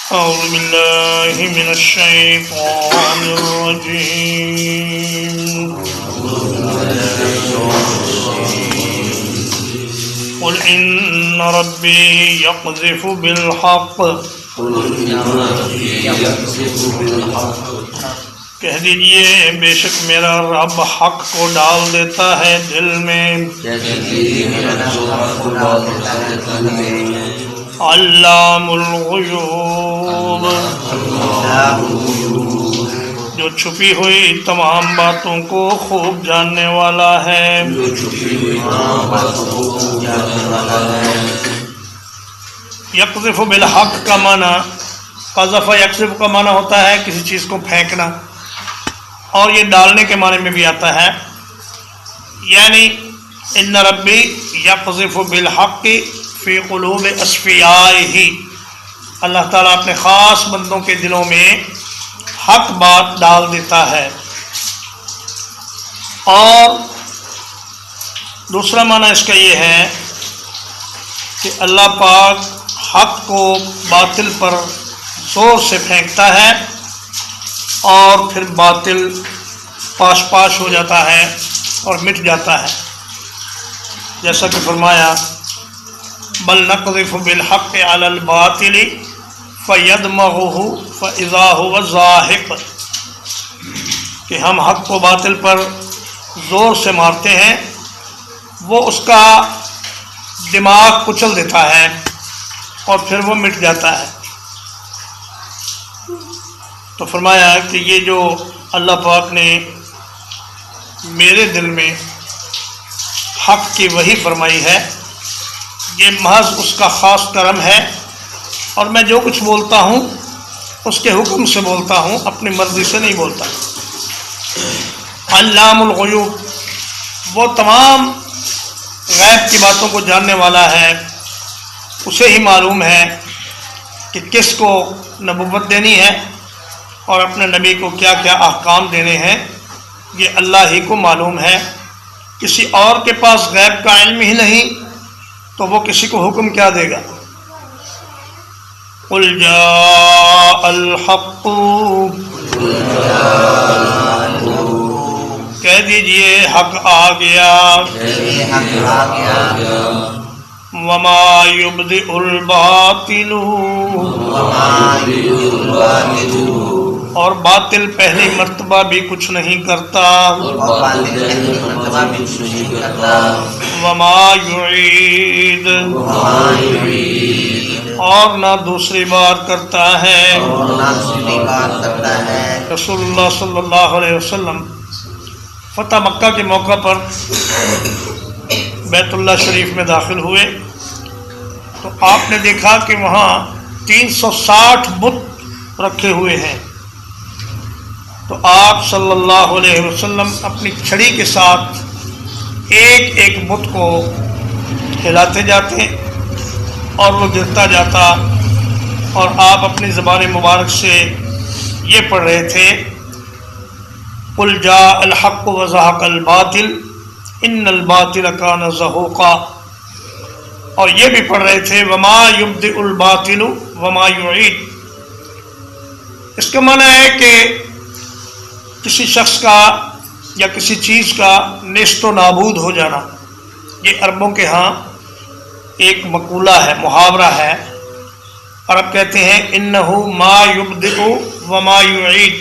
أعوذ بالله من الشيطان الرجيم قل إن ربي يقذف بالحق کہہ دیجئے بے شک میرا رب حق کو ڈال دیتا ہے دل میں علام الغیوب جو چھپی ہوئی تمام باتوں کو خوب جاننے والا ہے یقذف بالحق کا معنی قذف یقذف کا معنی ہوتا ہے کسی چیز کو پھینکنا اور یہ ڈالنے کے معنی میں بھی آتا ہے یعنی ان ربی یقذف بالحق فی قلوب اصفیائہ اللہ تعالیٰ اپنے خاص بندوں کے دلوں میں حق بات ڈال دیتا ہے اور دوسرا معنی اس کا یہ ہے کہ اللہ پاک حق کو باطل پر زور سے پھینکتا ہے اور پھر باطل پاش پاش ہو جاتا ہے اور مٹ جاتا ہے جیسا کہ فرمایا بل نقذف بالحق علی الباطل فیدمغہ فاذا هو زاہق کہ ہم حق کو باطل پر زور سے مارتے ہیں وہ اس کا دماغ کچل دیتا ہے اور پھر وہ مٹ جاتا ہے تو فرمایا کہ یہ جو اللہ پاک نے میرے دل میں حق کی وحی فرمائی ہے یہ محض اس کا خاص کرم ہے اور میں جو کچھ بولتا ہوں اس کے حکم سے بولتا ہوں اپنی مرضی سے نہیں بولتا علام الغیوب وہ تمام غیب کی باتوں کو جاننے والا ہے اسے ہی معلوم ہے کہ کس کو نبوت دینی ہے اور اپنے نبی کو کیا کیا احکام دینے ہیں یہ اللہ ہی کو معلوم ہے کسی اور کے پاس غیب کا علم ہی نہیں تو وہ کسی کو حکم کیا دے گا قل جاء الحق کہہ دیجئے حق آ گیا وما یبدئ الباطل اور باطل پہلی مرتبہ بھی کچھ نہیں کرتا وما یعید اور نہ دوسری بار کرتا ہے رسول اللہ صلی اللہ علیہ وسلم فتح مکہ کے موقع پر بیت اللہ شریف میں داخل ہوئے تو آپ نے دیکھا کہ وہاں 360 بت رکھے ہوئے ہیں تو آپ صلی اللہ علیہ وسلم اپنی چھڑی کے ساتھ ایک ایک بت کو ہلاتے جاتے اور وہ گرتا جاتا اور آپ اپنی زبان مبارک سے یہ پڑھ رہے تھے قل جاء الحق وزهق الباطل ان الباطل کان زہوقا اور یہ بھی پڑھ رہے تھے وما یبدئ الباطل وما یعید اس کا معنی ہے کہ کسی شخص کا یا کسی چیز کا نیست و نابود ہو جانا یہ عربوں کے ہاں ایک مقولہ ہے محاورہ ہے عرب کہتے ہیں انہ ما یبدئ وما یعید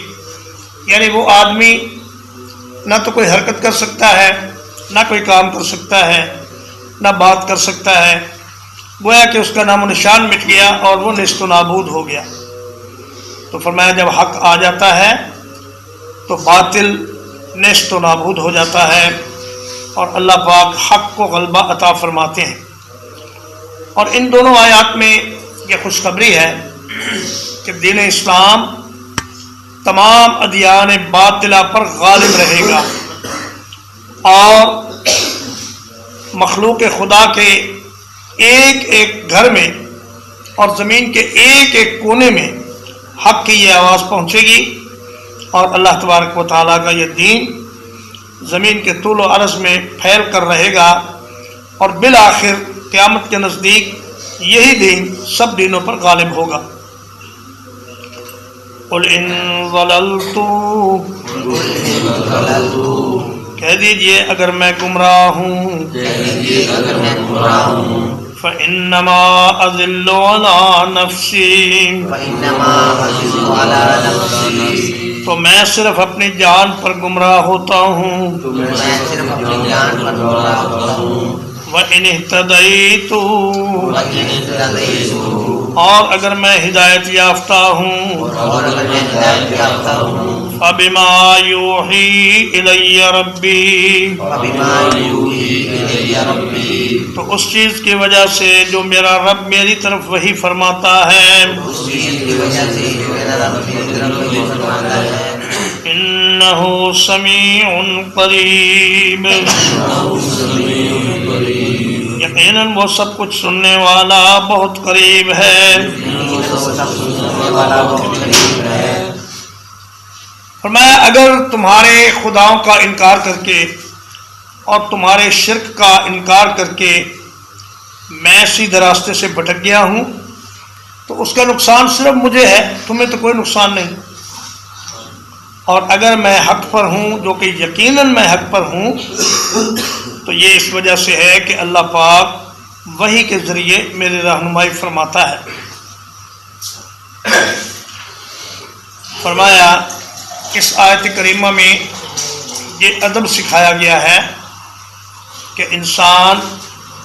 یعنی وہ آدمی نہ تو کوئی حرکت کر سکتا ہے نہ کوئی کام کر سکتا ہے نہ بات کر سکتا ہے گویا کہ اس کا نام و نشان مٹ گیا اور وہ نیست و نابود ہو گیا تو فرمایا جب حق آ جاتا ہے تو باطل نیست و نابود ہو جاتا ہے اور اللہ پاک حق کو غلبہ عطا فرماتے ہیں اور ان دونوں آیات میں یہ خوشخبری ہے کہ دین اسلام تمام ادیان باطلہ پر غالب رہے گا اور مخلوق خدا کے ایک ایک گھر میں اور زمین کے ایک ایک کونے میں حق کی یہ آواز پہنچے گی اور اللہ تبارک و تعالیٰ کا یہ دین زمین کے طول و عرض میں پھیل کر رہے گا اور بالآخر قیامت کے نزدیک یہی دین سب دینوں پر غالب ہوگا۔ قل ان ضللت، کہہ دیجئے اگر میں گمراہ ہوں، فإنما أضل على نفسی، تو میں صرف اپنی جان پر گمراہ ہوتا ہوں، وإن اهتديت، اور اگر میں ہدایت یافتہ ہوں، فبما یوحی الی ربی، تو اس چیز کی وجہ سے جو میرا رب میری طرف وحی فرماتا ہے، انہ سمیع قریب، یقیناً وہ سب کچھ سننے والا بہت قریب ہے۔ فرمایا اگر تمہارے خداؤں کا انکار کر کے اور تمہارے شرک کا انکار کر کے میں سیدھے راستے سے بھٹک گیا ہوں تو اس کا نقصان صرف مجھے ہے، تمہیں تو کوئی نقصان نہیں، اور اگر میں حق پر ہوں جو کہ یقیناً میں حق پر ہوں تو یہ اس وجہ سے ہے کہ اللہ پاک وحی کے ذریعے میری رہنمائی فرماتا ہے۔ فرمایا اس آیت کریمہ میں یہ ادب سکھایا گیا ہے کہ انسان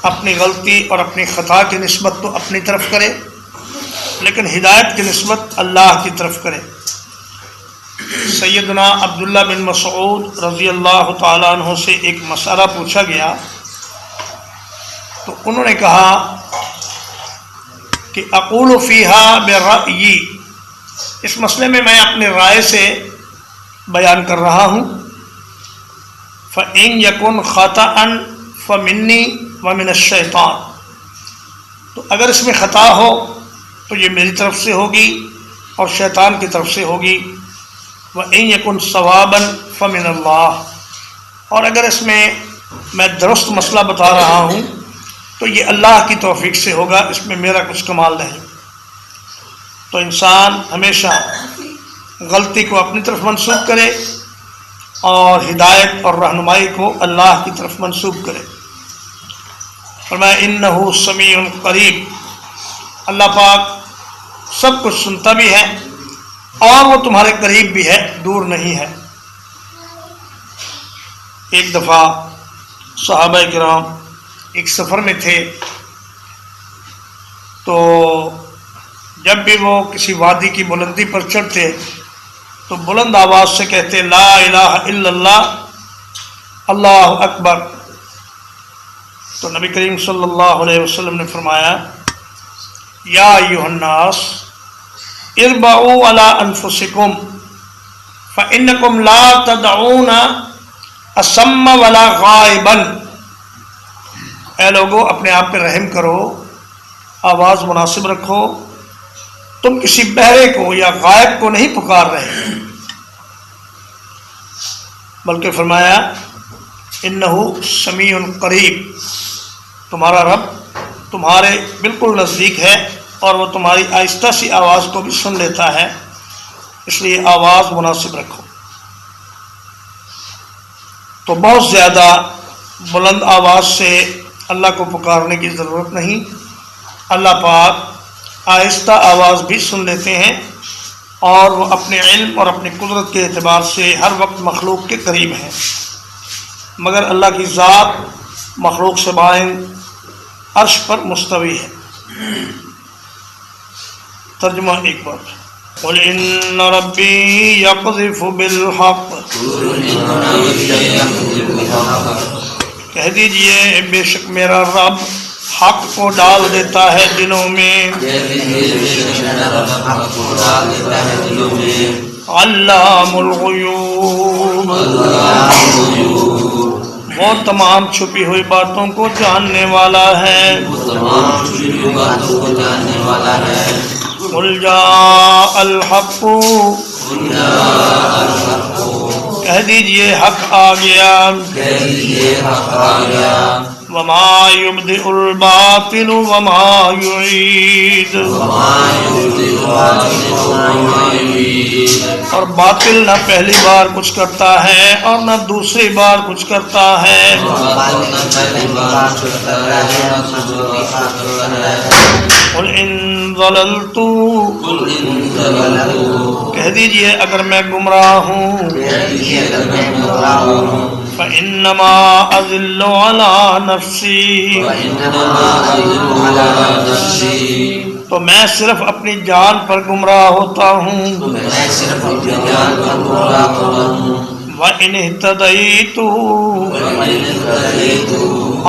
اپنی غلطی اور اپنی خطا کی نسبت تو اپنی طرف کرے، لیکن ہدایت کی نسبت اللہ کی طرف کرے۔ سیدنا عبداللہ بن مسعود رضی اللہ تعالیٰ عنہ سے ایک مسئلہ پوچھا گیا تو انہوں نے کہا کہ اقول فیہا برأیی، اس مسئلے میں میں اپنے رائے سے بیان کر رہا ہوں، فَإِن يَكُنْ خَطَأً فَمِنِّي وَمِنَ الشَّيْطَانِ، تو اگر اس میں خطا ہو تو یہ میری طرف سے ہوگی اور شیطان کی طرف سے ہوگی، وَإِن يَكُنْ صَوَابًا فَمِنَ اللَّهِ، اور اگر اس میں درست مسئلہ بتا رہا ہوں تو یہ اللہ کی توفیق سے ہوگا، اس میں میرا کچھ کمال نہیں۔ تو انسان ہمیشہ غلطی کو اپنی طرف منسوب کرے اور ہدایت اور رہنمائی کو اللہ کی طرف منسوب کرے۔ فرمایا انہ سمیع قریب، اللہ پاک سب کچھ سنتا بھی ہے اور وہ تمہارے قریب بھی ہے، دور نہیں ہے۔ ایک دفعہ صحابہ کرام ایک سفر میں تھے، تو جب بھی وہ کسی وادی کی بلندی پر چڑھتے تو بلند آواز سے کہتے لا الہ الا اللہ، اللہ اکبر۔ تو نبی کریم صلی اللہ علیہ وسلم نے فرمایا یا ایھا الناس اربعوا علی انفسکم فانکم لا تدعون اصم ولا غائبا، اے لوگو اپنے آپ پہ رحم کرو، آواز مناسب رکھو، تم کسی بہرے کو یا غائب کو نہیں پکار رہے، بلکہ فرمایا انہ سمیع قریب، تمہارا رب تمہارے بالکل نزدیک ہے اور وہ تمہاری آہستہ سی آواز کو بھی سن لیتا ہے، اس لیے آواز مناسب رکھو۔ تو بہت زیادہ بلند آواز سے اللہ کو پکارنے کی ضرورت نہیں، اللہ پاک آہستہ آواز بھی سن لیتے ہیں اور وہ اپنے علم اور اپنی قدرت کے اعتبار سے ہر وقت مخلوق کے قریب ہیں، مگر اللہ کی ذات مخلوق سے بائن عرش پر مستوی ہے۔ ترجمہ ایک بار، قل ان ربی یقذف بالحق، کہہ دیجئے بے شک میرا رب حق کو ڈال دیتا ہے دلوں میں، علام الغیوب، وہ تمام چھپی ہوئی باتوں کو جاننے والا ہے۔ قل جاء الحق، کہہ دیجئے حق آ گیا، وما يبدئ الباطل وما يعيد اور باطل نہ پہلی بار کچھ کرتا ہے اور نہ دوسری بار کچھ کرتا ہے. قل ان ضللت کہہ دیجئے اگر میں گمراہ ہوں فإنما أضل على نفسی تو میں صرف اپنی جان پر گمراہ ہوتا ہوں. وَإِنِ اهْتَدَيْتُ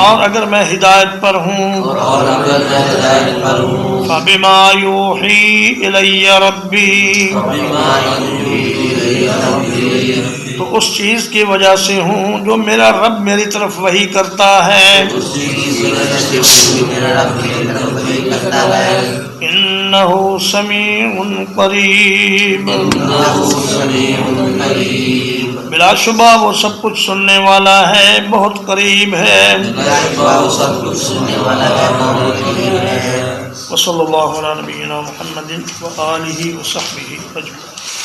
اور اگر میں ہدایت پر ہوں فَبِمَا يُوحِي إِلَيَّ رَبِّي تو اس چیز کی وجہ سے ہوں جو میرا رب میری طرف وحی کرتا ہے. انہ سمیع قریب بلا شبہ وہ سب کچھ سننے والا ہے بہت قریب ہے. وصلی اللہ علی نبینا محمد وآلہ وصحبہ اجمعین.